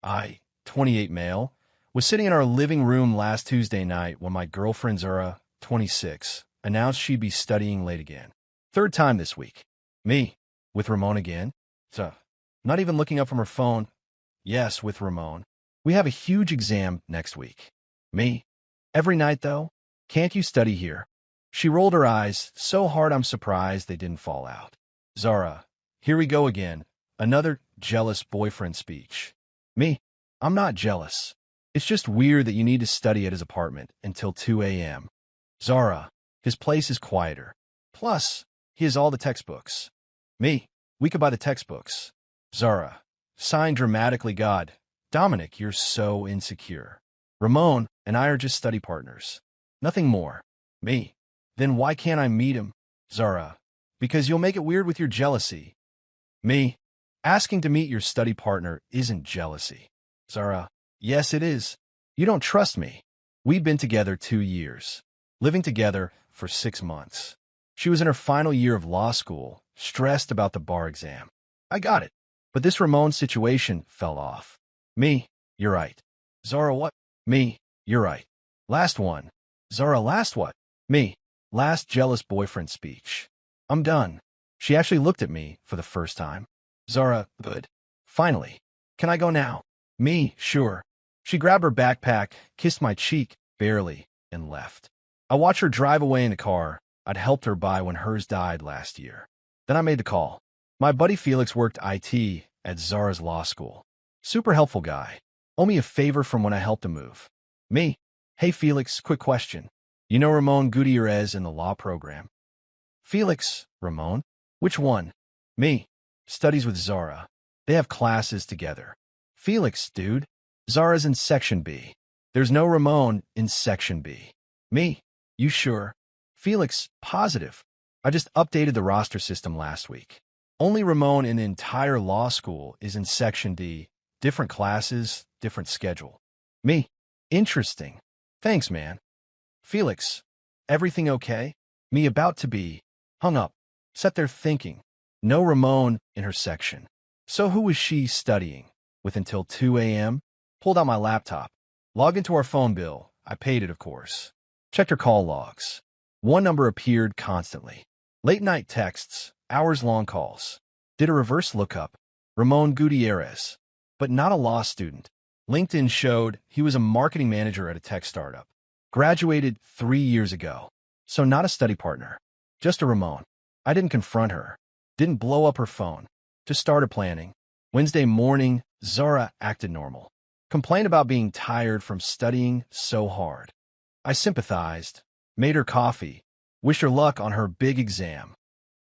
I, 28 male, was sitting in our living room last Tuesday night when my girlfriend Zara, 26, announced she'd be studying late again. Third time this week. Me, with Ramon again. So, not even looking up from her phone. Yes, with Ramon. We have a huge exam next week. Me. Every night, though. Can't you study here? She rolled her eyes so hard I'm surprised they didn't fall out. Zara, here we go again. Another jealous boyfriend speech. Me. I'm not jealous. It's just weird that you need to study at his apartment until 2 a.m. Zara, his place is quieter. Plus, he has all the textbooks. Me. We could buy the textbooks. Zara, sign dramatically God. Dominic, you're so insecure. Ramon and I are just study partners. Nothing more. Me. Then why can't I meet him? Zara, because you'll make it weird with your jealousy. Me. Asking to meet your study partner isn't jealousy. Zara, yes it is. You don't trust me. We've been together 2 years. Living together for 6 months. She was in her final year of law school, stressed about the bar exam. I got it. But this Ramon situation fell off. Me, you're right. Zara, what? Me, you're right. Last one. Zara, last what? Me, last jealous boyfriend speech. I'm done. She actually looked at me for the first time. Zara, good. Finally. Can I go now? Me, sure. She grabbed her backpack, kissed my cheek, barely, and left. I watched her drive away in a car I'd helped her buy when hers died last year. Then I made the call. My buddy Felix worked IT at Zara's law school. Super helpful guy. Owe me a favor from when I helped him move. Me. Hey Felix, quick question. You know Ramon Gutierrez in the law program? Felix, Ramon? Which one? Me. Studies with Zara. They have classes together. Felix, dude. Zara's in Section B. There's no Ramon in Section B. Me. You sure? Felix, positive. I just updated the roster system last week. Only Ramon in the entire law school is in Section D. Different classes, different schedule. Me. Interesting. Thanks, man. Felix. Everything okay? Me about to be. Hung up. Sat there thinking. No Ramon in her section. So who was she studying with until 2 a.m.? Pulled out my laptop. Logged into our phone bill. I paid it, of course. Checked her call logs. One number appeared constantly. Late-night texts, hours-long calls. Did a reverse lookup. Ramon Gutierrez. But not a law student. LinkedIn showed he was a marketing manager at a tech startup. Graduated 3 years ago. So not a study partner. Just a Ramon. I didn't confront her. Didn't blow up her phone. Just started planning. Wednesday morning, Zara acted normal. Complained about being tired from studying so hard. I sympathized. Made her coffee. Wished her luck on her big exam.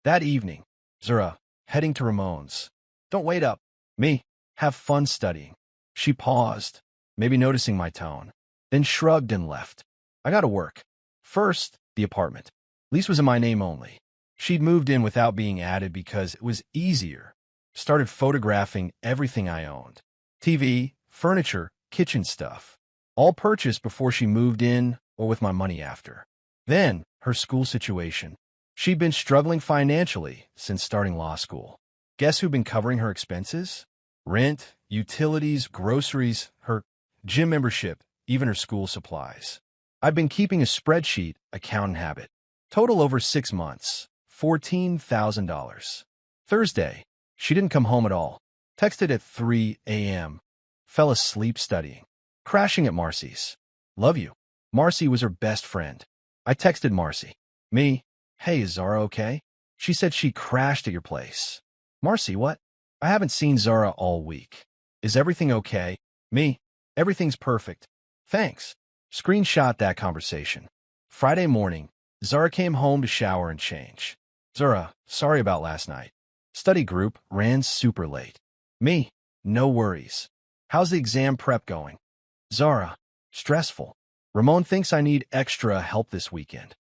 That evening, Zara, heading to Ramon's. Don't wait up. Me. Have fun studying. She paused, maybe noticing my tone, then shrugged and left. I got to work. First, the apartment. Lease was in my name only. She'd moved in without being added because it was easier. Started photographing everything I owned. TV, furniture, kitchen stuff. All purchased before she moved in or with my money after. Then, her school situation. She'd been struggling financially since starting law school. Guess who'd been covering her expenses? Rent, utilities, groceries, her gym membership, even her school supplies. I've been keeping a spreadsheet, accountant habit. Total over 6 months, $14,000. Thursday, she didn't come home at all. Texted at 3 a.m. Fell asleep studying. Crashing at Marcy's. Love you. Marcy was her best friend. I texted Marcy. Me. Hey, is Zara okay? She said she crashed at your place. Marcy, what? I haven't seen Zara all week. Is everything okay? Me. Everything's perfect. Thanks. Screenshot that conversation. Friday morning, Zara came home to shower and change. Zara, sorry about last night. Study group ran super late. Me. No worries. How's the exam prep going? Zara. Stressful. Ramon thinks I need extra help this weekend.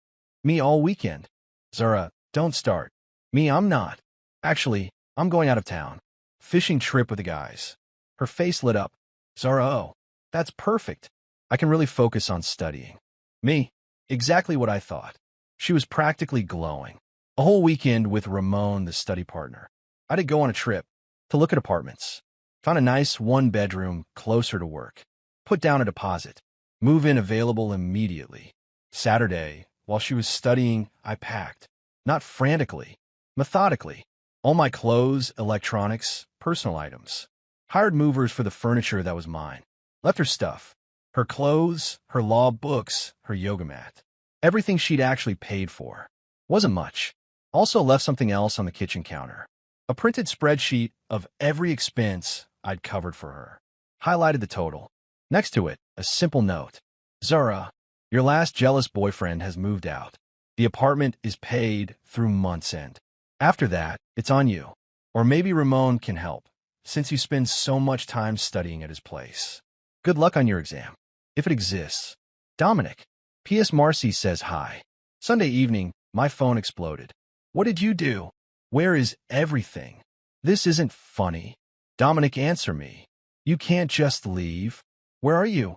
Me all weekend. Zara, don't start. Me, I'm not. Actually, I'm going out of town. Fishing trip with the guys. Her face lit up. Zara, oh, that's perfect. I can really focus on studying. Me, exactly what I thought. She was practically glowing. A whole weekend with Ramon, the study partner. I did go on a trip to look at apartments. Found a nice one-bedroom closer to work. Put down a deposit. Move-in available immediately. Saturday, while she was studying, I packed. Not frantically, methodically. All my clothes, electronics, personal items. Hired movers for the furniture that was mine. Left her stuff. Her clothes, her law books, her yoga mat. Everything she'd actually paid for. Wasn't much. Also left something else on the kitchen counter. A printed spreadsheet of every expense I'd covered for her. Highlighted the total. Next to it, a simple note. Zara, your last jealous boyfriend has moved out. The apartment is paid through month's end. After that, it's on you. Or maybe Ramon can help, since you spend so much time studying at his place. Good luck on your exam. If it exists. Dominic. P.S. Marcy says hi. Sunday evening, my phone exploded. What did you do? Where is everything? This isn't funny. Dominic, answer me. You can't just leave. Where are you?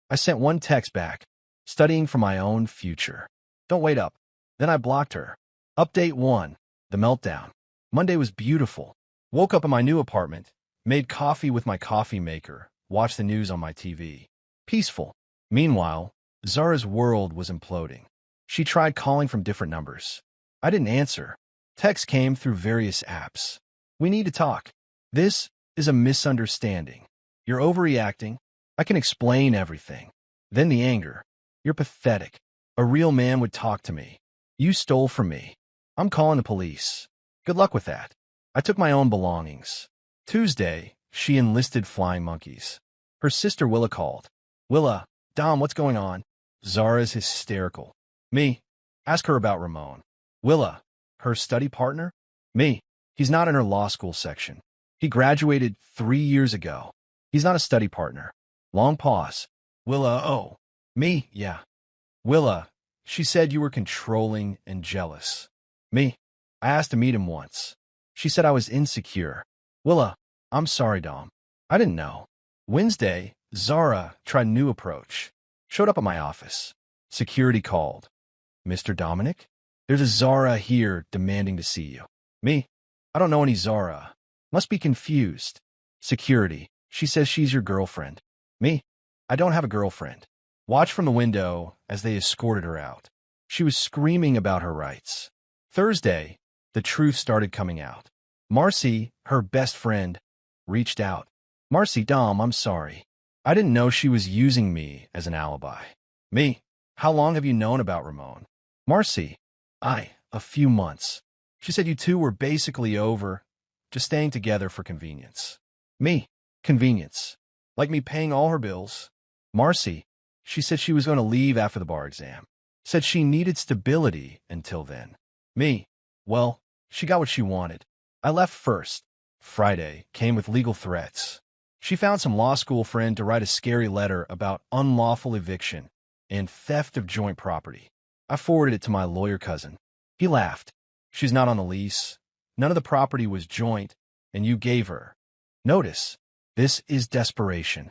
I sent one text back. Studying for my own future. Don't wait up. Then I blocked her. Update 1. The meltdown. Monday was beautiful. Woke up in my new apartment. Made coffee with my coffee maker. Watched the news on my TV. Peaceful. Meanwhile, Zara's world was imploding. She tried calling from different numbers. I didn't answer. Texts came through various apps. We need to talk. This is a misunderstanding. You're overreacting. I can explain everything. Then the anger. You're pathetic. A real man would talk to me. You stole from me. I'm calling the police. Good luck with that. I took my own belongings. Tuesday, she enlisted flying monkeys. Her sister Willa called. Willa, Dom, what's going on? Zara's hysterical. Me. Ask her about Ramon. Willa, her study partner? Me. He's not in her law school section. He graduated 3 years ago. He's not a study partner. Long pause. Willa, oh. Me, yeah. Willa, she said you were controlling and jealous. Me. I asked to meet him once. She said I was insecure. Willa, I'm sorry, Dom. I didn't know. Wednesday, Zara tried a new approach. Showed up at my office. Security called. Mr. Dominic? There's a Zara here demanding to see you. Me? I don't know any Zara. Must be confused. Security. She says she's your girlfriend. Me? I don't have a girlfriend. Watch from the window as they escorted her out. She was screaming about her rights. Thursday, the truth started coming out. Marcy, her best friend, reached out. Marcy, Dom, I'm sorry. I didn't know she was using me as an alibi. Me? How long have you known about Ramon? Marcy? A few months. She said you two were basically over, just staying together for convenience. Me? Convenience. Like me paying all her bills. Marcy? She said she was going to leave after the bar exam. Said she needed stability until then. Me? Well, she got what she wanted. I left first. Friday came with legal threats. She found some law school friend to write a scary letter about unlawful eviction and theft of joint property. I forwarded it to my lawyer cousin. He laughed. She's not on the lease. None of the property was joint, and you gave her. Notice, this is desperation.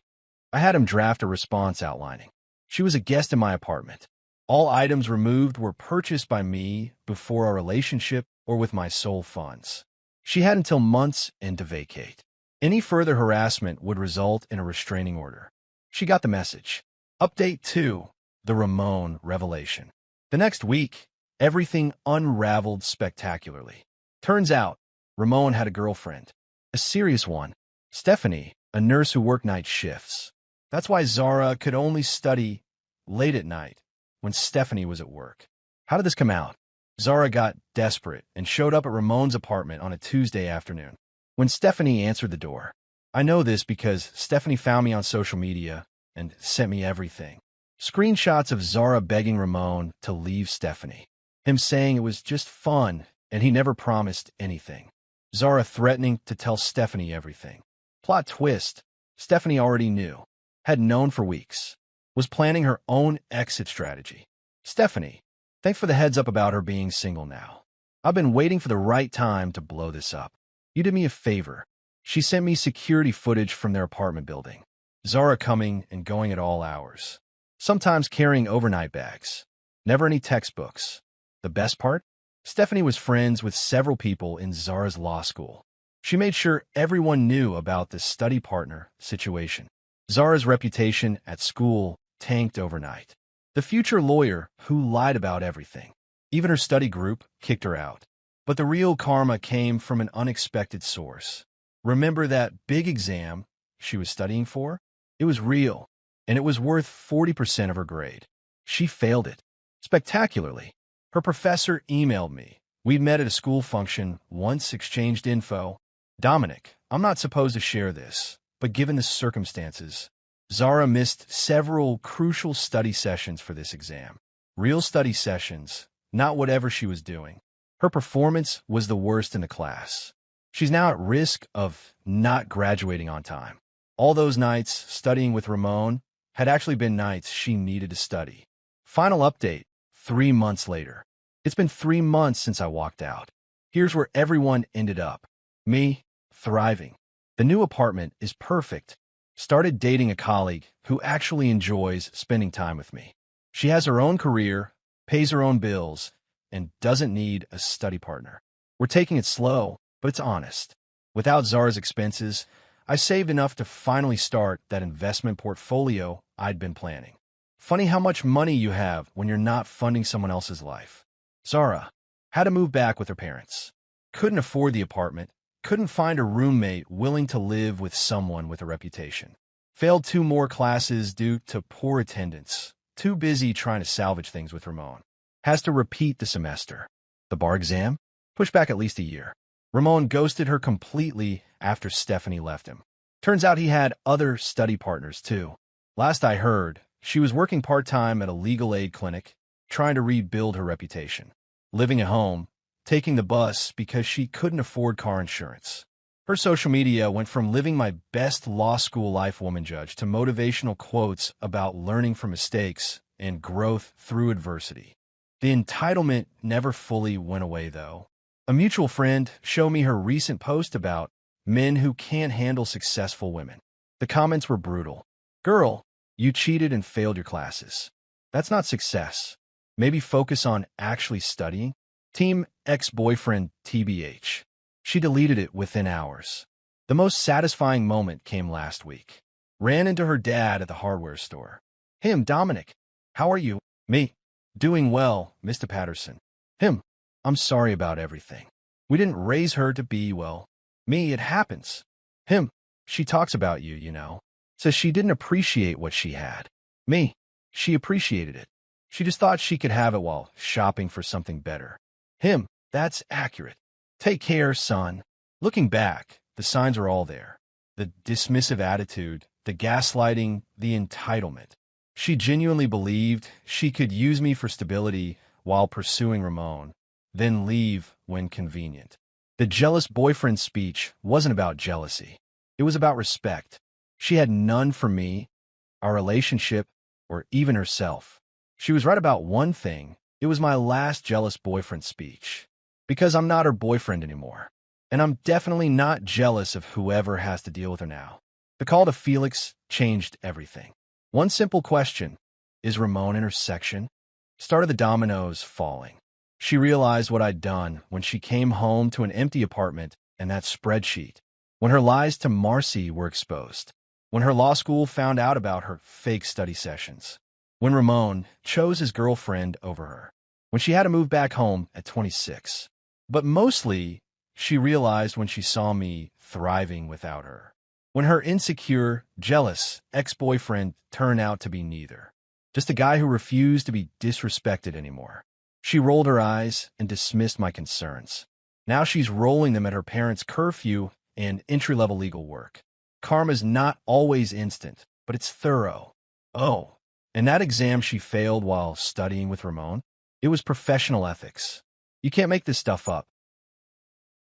I had him draft a response outlining. She was a guest in my apartment. All items removed were purchased by me before our relationship or with my sole funds. She had until month's end to vacate. Any further harassment would result in a restraining order. She got the message. Update 2. The Ramon revelation. The next week, everything unraveled spectacularly. Turns out, Ramon had a girlfriend. A serious one. Stephanie, a nurse who worked night shifts. That's why Zara could only study late at night when Stephanie was at work. How did this come out? Zara got desperate and showed up at Ramon's apartment on a Tuesday afternoon. When Stephanie answered the door. I know this because Stephanie found me on social media and sent me everything. Screenshots of Zara begging Ramon to leave Stephanie. Him saying it was just fun and he never promised anything. Zara threatening to tell Stephanie everything. Plot twist. Stephanie already knew. Had known for weeks. Was planning her own exit strategy. Stephanie, thanks for the heads up about her being single now. I've been waiting for the right time to blow this up. You did me a favor. She sent me security footage from their apartment building. Zara coming and going at all hours. Sometimes carrying overnight bags. Never any textbooks. The best part? Stephanie was friends with several people in Zara's law school. She made sure everyone knew about this study partner situation. Zara's reputation at school tanked overnight. The future lawyer who lied about everything. Even her study group kicked her out. But the real karma came from an unexpected source. Remember that big exam she was studying for? It was real, and it was worth 40% of her grade. She failed it spectacularly. Her professor emailed me. We'd met at a school function, once exchanged info. Dominic, I'm not supposed to share this, but given the circumstances, Zara missed several crucial study sessions for this exam. Real study sessions, not whatever she was doing. Her performance was the worst in the class. She's now at risk of not graduating on time. All those nights studying with Ramon had actually been nights she needed to study. Final update, 3 months later. It's been 3 months since I walked out. Here's where everyone ended up. Me, thriving. The new apartment is perfect. Started dating a colleague who actually enjoys spending time with me. She has her own career, pays her own bills, and doesn't need a study partner. We're taking it slow, but it's honest. Without Zara's expenses, I saved enough to finally start that investment portfolio I'd been planning. Funny how much money you have when you're not funding someone else's life. Zara had to move back with her parents. Couldn't afford the apartment, couldn't find a roommate willing to live with someone with a reputation. Failed 2 more classes due to poor attendance. Too busy trying to salvage things with Ramon. Has to repeat the semester. The bar exam? Pushed back at least a year. Ramon ghosted her completely after Stephanie left him. Turns out he had other study partners too. Last I heard, she was working part-time at a legal aid clinic, trying to rebuild her reputation. Living at home, taking the bus because she couldn't afford car insurance. Her social media went from living my best law school life woman judge to motivational quotes about learning from mistakes and growth through adversity. The entitlement never fully went away, though. A mutual friend showed me her recent post about men who can't handle successful women. The comments were brutal. Girl, you cheated and failed your classes. That's not success. Maybe focus on actually studying. Team ex-boyfriend TBH. She deleted it within hours. The most satisfying moment came last week. Ran into her dad at the hardware store. Him, Dominic. How are you? Me. Doing well, Mr. Patterson. Him. I'm sorry about everything. We didn't raise her to be, well. Me, it happens. Him. She talks about you, you know. Says she didn't appreciate what she had. Me. She appreciated it. She just thought she could have it while shopping for something better. Him. That's accurate. Take care, son. Looking back, the signs are all there. The dismissive attitude, the gaslighting, the entitlement. She genuinely believed she could use me for stability while pursuing Ramon, then leave when convenient. The jealous boyfriend speech wasn't about jealousy. It was about respect. She had none for me, our relationship, or even herself. She was right about one thing. It was my last jealous boyfriend speech. Because I'm not her boyfriend anymore. And I'm definitely not jealous of whoever has to deal with her now. The call to Felix changed everything. One simple question. Is Ramon in her section? Started the dominoes falling. She realized what I'd done when she came home to an empty apartment and that spreadsheet. When her lies to Marcy were exposed. When her law school found out about her fake study sessions. When Ramon chose his girlfriend over her. When she had to move back home at 26. But mostly, she realized when she saw me thriving without her. When her insecure, jealous ex-boyfriend turned out to be neither. Just a guy who refused to be disrespected anymore. She rolled her eyes and dismissed my concerns. Now she's rolling them at her parents' curfew and entry-level legal work. Karma's not always instant, but it's thorough. Oh, and that exam she failed while studying with Ramon? It was professional ethics. You can't make this stuff up.